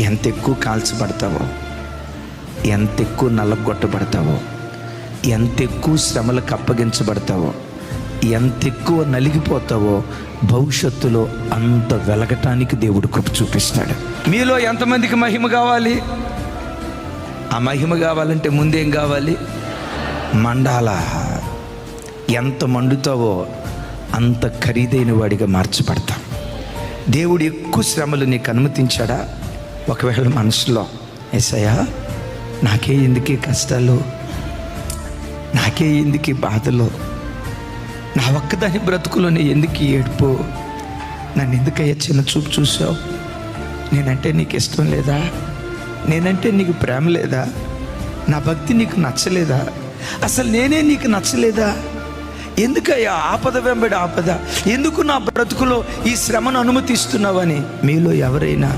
ఎంత ఎక్కువ కాల్చబడతావో, ఎంత ఎక్కువ నల్లగొట్టబడతావో, ఎంత ఎక్కువ శ్రమలకు అప్పగించబడతావో, ఎంత ఎక్కువ నలిగిపోతావో భవిష్యత్తులో అంత వెలగటానికి దేవుడు కృప చూపిస్తాడు. మీలో ఎంతమందికి మహిమ కావాలి? ఆ మహిమ కావాలంటే ముందేం కావాలి? మండాల. ఎంత మండుతావో అంత ఖరీదైన వాడిగా మార్చబడతాం. దేవుడు ఎక్కువ శ్రమలు నీకు అనుమతించాడా? ఒకవేళ మనసులో యేసయ్యా నాకే ఎందుకే కష్టాలు, నాకే ఎందుకు బాధలు, నా ఒక్కదాని బ్రతుకులోనే ఎందుకు ఏడుపు, నన్ను ఎందుకయ్యా చిన్న చూపు చూసావు, నేనంటే నీకు ఇష్టం లేదా, నేనంటే నీకు ప్రేమ లేదా, నా భక్తి నీకు నచ్చలేదా, అసలు నేనే నీకు నచ్చలేదా, ఎందుకయ్యా ఆపద వెంబడి ఆపద, ఎందుకు నా బ్రతుకులో ఈ శ్రమను అనుమతిస్తున్నావని మీలో ఎవరైనా